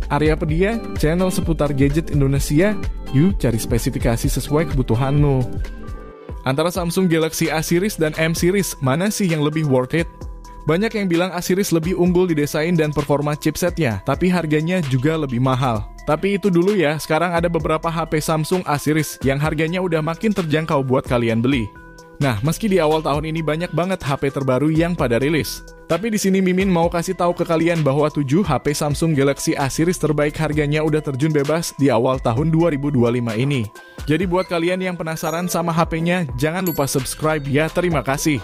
Aryapedia, channel seputar gadget Indonesia. Yuk cari spesifikasi sesuai kebutuhanmu. Antara Samsung Galaxy A series dan M series, mana sih yang lebih worth it? Banyak yang bilang A series lebih unggul di desain dan performa chipsetnya, tapi harganya juga lebih mahal. Tapi itu dulu ya, sekarang ada beberapa HP Samsung A series yang harganya udah makin terjangkau buat kalian beli. Nah, meski di awal tahun ini banyak banget HP terbaru yang pada rilis. Tapi di sini Mimin mau kasih tahu ke kalian bahwa 7 HP Samsung Galaxy A series terbaik harganya udah terjun bebas di awal tahun 2025 ini. Jadi buat kalian yang penasaran sama HP-nya, jangan lupa subscribe ya, terima kasih.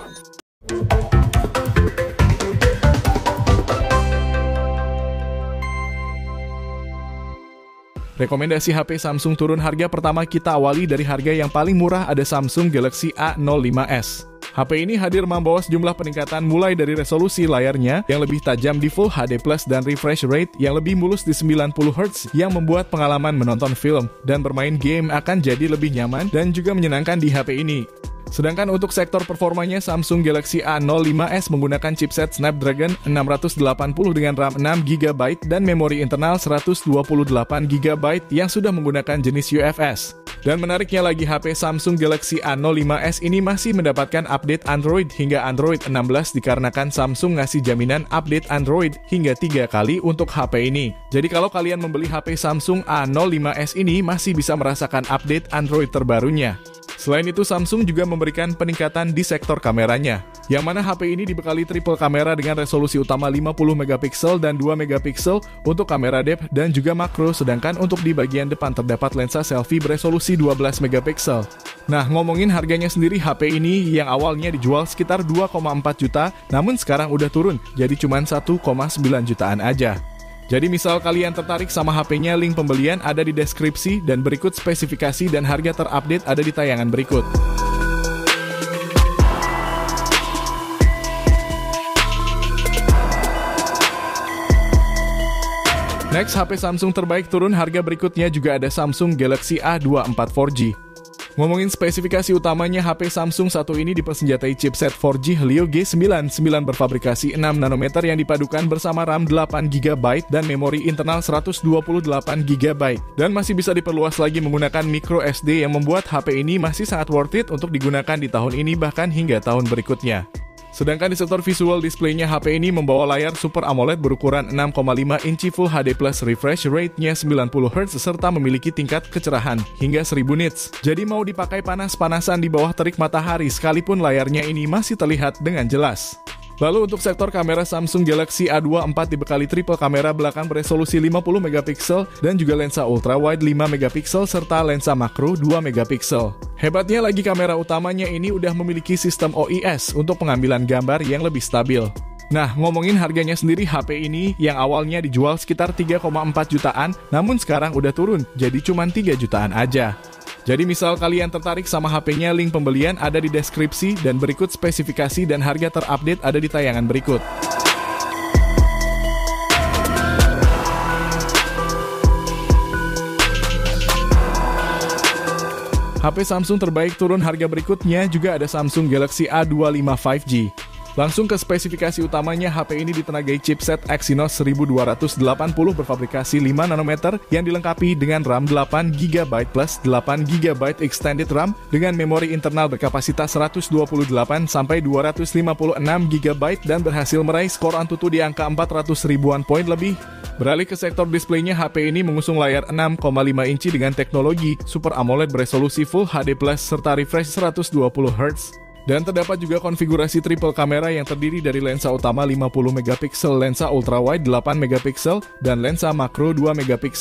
Rekomendasi HP Samsung turun harga pertama kita awali dari harga yang paling murah, ada Samsung Galaxy A05s. HP ini hadir membawa sejumlah peningkatan mulai dari resolusi layarnya yang lebih tajam di Full HD Plus dan refresh rate yang lebih mulus di 90Hz yang membuat pengalaman menonton film dan bermain game akan jadi lebih nyaman dan juga menyenangkan di HP ini. Sedangkan untuk sektor performanya, Samsung Galaxy A05s menggunakan chipset Snapdragon 680 dengan RAM 6GB dan memori internal 128GB yang sudah menggunakan jenis UFS. Dan menariknya lagi, HP Samsung Galaxy A05s ini masih mendapatkan update Android hingga Android 16 dikarenakan Samsung ngasih jaminan update Android hingga 3 kali untuk HP ini. Jadi kalau kalian membeli HP Samsung A05s ini masih bisa merasakan update Android terbarunya. Selain itu, Samsung juga memberikan peningkatan di sektor kameranya, yang mana HP ini dibekali triple kamera dengan resolusi utama 50MP dan 2MP untuk kamera depth dan juga makro, sedangkan untuk di bagian depan terdapat lensa selfie beresolusi 12MP. Nah, ngomongin harganya sendiri, HP ini yang awalnya dijual sekitar 2,4 juta, namun sekarang udah turun, jadi cuma 1,9 jutaan aja. Jadi misal kalian tertarik sama HP-nya, link pembelian ada di deskripsi dan berikut spesifikasi dan harga terupdate ada di tayangan berikut. Next, HP Samsung terbaik turun harga berikutnya juga ada Samsung Galaxy A24 4G. Ngomongin spesifikasi utamanya, HP Samsung satu ini dipersenjatai chipset 4G Helio G99 berfabrikasi 6nm yang dipadukan bersama RAM 8GB dan memori internal 128GB. Dan masih bisa diperluas lagi menggunakan micro SD yang membuat HP ini masih sangat worth it untuk digunakan di tahun ini bahkan hingga tahun berikutnya. Sedangkan di sektor visual displaynya, HP ini membawa layar Super AMOLED berukuran 6,5 inci Full HD Plus, refresh rate-nya 90Hz serta memiliki tingkat kecerahan hingga 1000 nits. Jadi mau dipakai panas-panasan di bawah terik matahari sekalipun layarnya ini masih terlihat dengan jelas. Lalu untuk sektor kamera, Samsung Galaxy A24 dibekali triple kamera belakang beresolusi 50MP dan juga lensa ultrawide 5MP serta lensa makro 2MP. Hebatnya lagi, kamera utamanya ini udah memiliki sistem OIS untuk pengambilan gambar yang lebih stabil. Nah, ngomongin harganya sendiri, HP ini yang awalnya dijual sekitar 3,4 jutaan, namun sekarang udah turun jadi cuma 3 jutaan aja. Jadi misal kalian tertarik sama HP-nya, link pembelian ada di deskripsi dan berikut spesifikasi dan harga terupdate ada di tayangan berikut. HP Samsung terbaik turun harga berikutnya juga ada Samsung Galaxy A25 5G. Langsung ke spesifikasi utamanya, HP ini ditenagai chipset Exynos 1280 berfabrikasi 5nm yang dilengkapi dengan RAM 8GB plus 8GB extended RAM dengan memori internal berkapasitas 128-256GB dan berhasil meraih skor Antutu di angka 400 ribuan poin lebih. Beralih ke sektor displaynya, HP ini mengusung layar 6,5 inci dengan teknologi Super AMOLED beresolusi Full HD Plus serta refresh 120Hz. Dan terdapat juga konfigurasi triple kamera yang terdiri dari lensa utama 50MP, lensa ultrawide 8MP, dan lensa makro 2MP.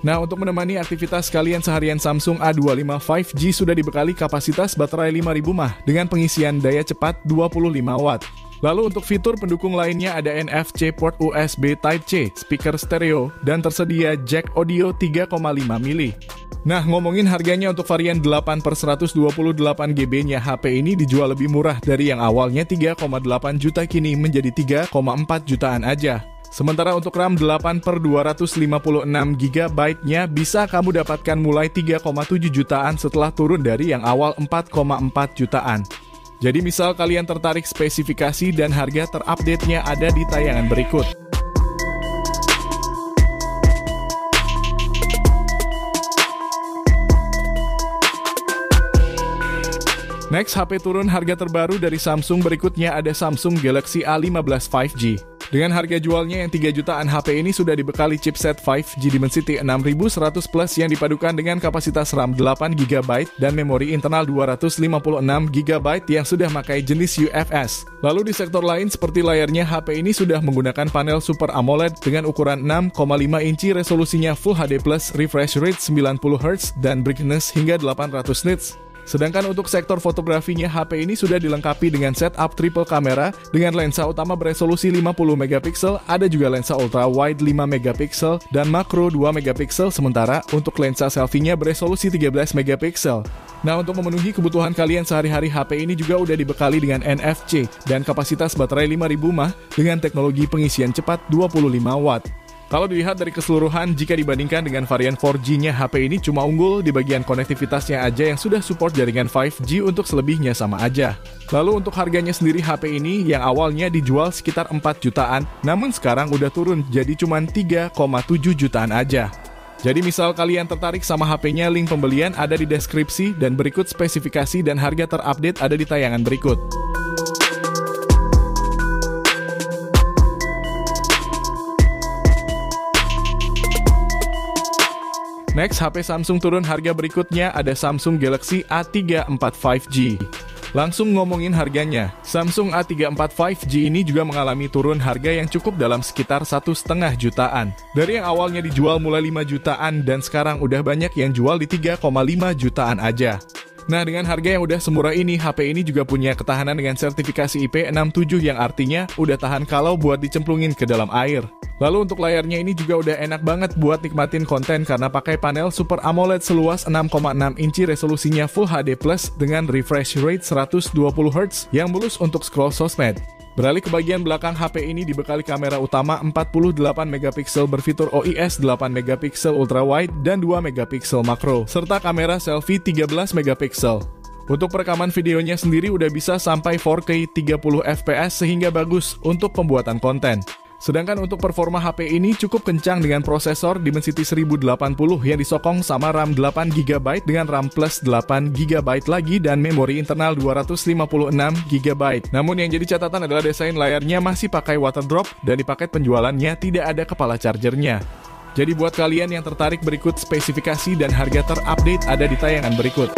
Nah, untuk menemani aktivitas kalian seharian, Samsung A25 5G sudah dibekali kapasitas baterai 5000 mAh dengan pengisian daya cepat 25 Watt. Lalu untuk fitur pendukung lainnya ada NFC port USB Type-C, speaker stereo, dan tersedia jack audio 3,5mm. Nah, ngomongin harganya, untuk varian 8/128GB-nya HP ini dijual lebih murah dari yang awalnya 3,8 juta kini menjadi 3,4 jutaan aja. Sementara untuk RAM 8/256GB-nya bisa kamu dapatkan mulai 3,7 jutaan setelah turun dari yang awal 4,4 jutaan. Jadi misal kalian tertarik, spesifikasi dan harga terupdate-nya ada di tayangan berikut. Next, HP turun harga terbaru dari Samsung berikutnya ada Samsung Galaxy A15 5G. Dengan harga jualnya yang 3 jutaan, HP ini sudah dibekali chipset 5G Dimensity 6100 Plus yang dipadukan dengan kapasitas RAM 8GB dan memori internal 256GB yang sudah pakai jenis UFS. Lalu di sektor lain seperti layarnya, HP ini sudah menggunakan panel Super AMOLED dengan ukuran 6,5 inci, resolusinya Full HD+, refresh rate 90Hz, dan brightness hingga 800 nits. Sedangkan untuk sektor fotografinya, HP ini sudah dilengkapi dengan setup triple kamera dengan lensa utama beresolusi 50MP, ada juga lensa ultra wide 5MP dan makro 2MP, sementara untuk lensa selfie-nya beresolusi 13MP. Nah, untuk memenuhi kebutuhan kalian sehari-hari, HP ini juga udah dibekali dengan NFC dan kapasitas baterai 5000 mAh dengan teknologi pengisian cepat 25 Watt. Kalau dilihat dari keseluruhan, jika dibandingkan dengan varian 4G-nya, HP ini cuma unggul di bagian konektivitasnya aja yang sudah support jaringan 5G, untuk selebihnya sama aja. Lalu untuk harganya sendiri, HP ini yang awalnya dijual sekitar 4 jutaan, namun sekarang udah turun jadi cuma 3,7 jutaan aja. Jadi misal kalian tertarik sama HP-nya, link pembelian ada di deskripsi, dan berikut spesifikasi dan harga terupdate ada di tayangan berikut. Next, HP Samsung turun harga berikutnya ada Samsung Galaxy A34 5G. Langsung ngomongin harganya, Samsung A34 5G ini juga mengalami turun harga yang cukup dalam sekitar 1,5 jutaan. Dari yang awalnya dijual mulai 5 jutaan dan sekarang udah banyak yang jual di 3,5 jutaan aja. Nah, dengan harga yang udah semurah ini, HP ini juga punya ketahanan dengan sertifikasi IP67 yang artinya udah tahan kalau buat dicemplungin ke dalam air. Lalu untuk layarnya ini juga udah enak banget buat nikmatin konten karena pakai panel Super AMOLED seluas 6,6 inci, resolusinya Full HD+ dengan refresh rate 120Hz yang mulus untuk scroll sosmed. Beralih ke bagian belakang, HP ini dibekali kamera utama 48MP berfitur OIS 8MP ultra wide dan 2MP makro, serta kamera selfie 13MP. Untuk perekaman videonya sendiri udah bisa sampai 4K 30fps sehingga bagus untuk pembuatan konten. Sedangkan untuk performa HP ini cukup kencang dengan prosesor Dimensity 1080 yang disokong sama RAM 8GB dengan RAM plus 8GB lagi dan memori internal 256GB. Namun yang jadi catatan adalah desain layarnya masih pakai water drop dan di paket penjualannya tidak ada kepala chargernya. Jadi buat kalian yang tertarik, berikut spesifikasi dan harga terupdate ada di tayangan berikut.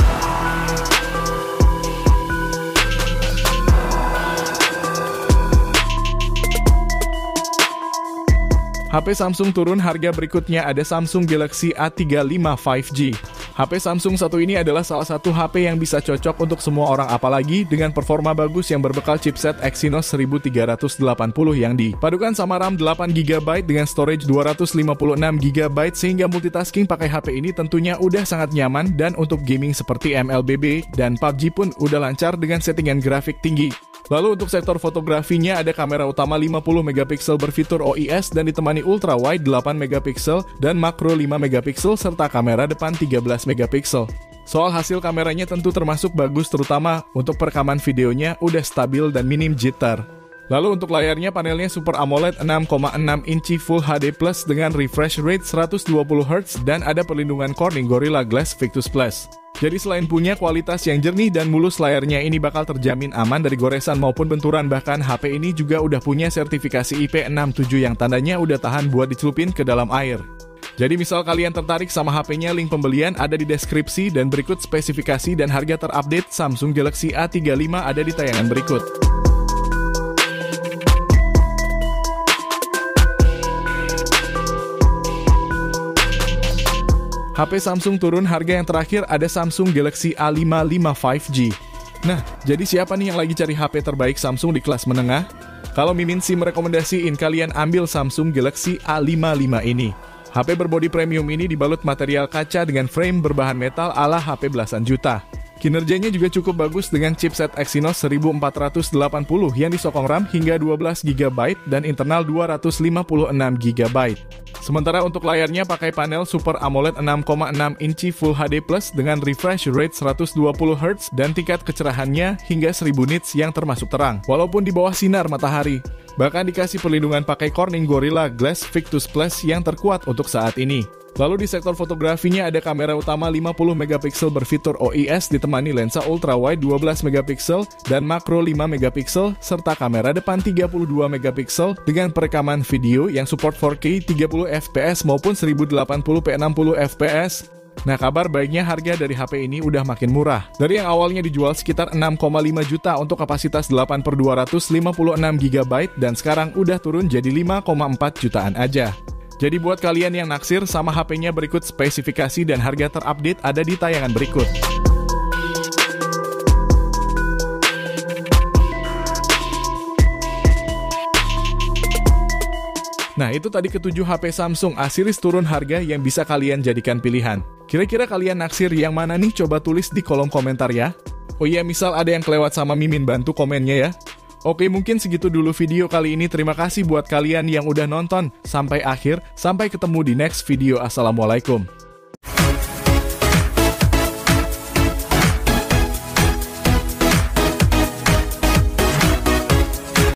HP Samsung turun harga berikutnya ada Samsung Galaxy A35 5G. HP Samsung satu ini adalah salah satu HP yang bisa cocok untuk semua orang, apalagi dengan performa bagus yang berbekal chipset Exynos 1380 yang dipadukan sama RAM 8GB dengan storage 256GB, sehingga multitasking pakai HP ini tentunya udah sangat nyaman, dan untuk gaming seperti MLBB dan PUBG pun udah lancar dengan settingan grafik tinggi. Lalu untuk sektor fotografinya ada kamera utama 50MP berfitur OIS dan ditemani ultra wide 8MP dan makro 5MP serta kamera depan 13MP. Soal hasil kameranya tentu termasuk bagus, terutama untuk perekaman videonya udah stabil dan minim jitter. Lalu untuk layarnya, panelnya Super AMOLED 6,6 inci Full HD+ dengan refresh rate 120Hz dan ada perlindungan Corning Gorilla Glass Victus Plus. Jadi selain punya kualitas yang jernih dan mulus, layarnya ini bakal terjamin aman dari goresan maupun benturan. Bahkan HP ini juga udah punya sertifikasi IP67 yang tandanya udah tahan buat dicelupin ke dalam air. Jadi misal kalian tertarik sama HP-nya, link pembelian ada di deskripsi, dan berikut spesifikasi dan harga terupdate Samsung Galaxy A35 ada di tayangan berikut. HP Samsung turun harga yang terakhir ada Samsung Galaxy A55 5G. Nah, jadi siapa nih yang lagi cari HP terbaik Samsung di kelas menengah? Kalau Mimin sih merekomendasiin kalian ambil Samsung Galaxy A55 ini. HP berbodi premium ini dibalut material kaca dengan frame berbahan metal ala HP belasan juta. Kinerjanya juga cukup bagus dengan chipset Exynos 1480 yang disokong RAM hingga 12GB dan internal 256GB. Sementara untuk layarnya pakai panel Super AMOLED 6,6 inci Full HD+ dengan refresh rate 120Hz dan tingkat kecerahannya hingga 1000 nits yang termasuk terang, walaupun di bawah sinar matahari. Bahkan dikasih perlindungan pakai Corning Gorilla Glass Victus Plus yang terkuat untuk saat ini. Lalu di sektor fotografinya ada kamera utama 50 megapiksel berfitur OIS ditemani lensa ultrawide 12 megapiksel dan makro 5 megapiksel serta kamera depan 32 megapiksel dengan perekaman video yang support 4K 30 fps maupun 1080p 60 fps. Nah, kabar baiknya harga dari HP ini udah makin murah. Dari yang awalnya dijual sekitar 6,5 juta untuk kapasitas 8/256 GB dan sekarang udah turun jadi 5,4 jutaan aja. Jadi buat kalian yang naksir sama HP-nya berikut spesifikasi dan harga terupdate ada di tayangan berikut. Nah, itu tadi ketujuh HP Samsung A-series turun harga yang bisa kalian jadikan pilihan. Kira-kira kalian naksir yang mana nih? Coba tulis di kolom komentar ya. Oh iya, misal ada yang kelewat sama Mimin, bantu komennya ya. Oke, mungkin segitu dulu video kali ini. Terima kasih buat kalian yang udah nonton sampai akhir. Sampai ketemu di next video. Assalamualaikum.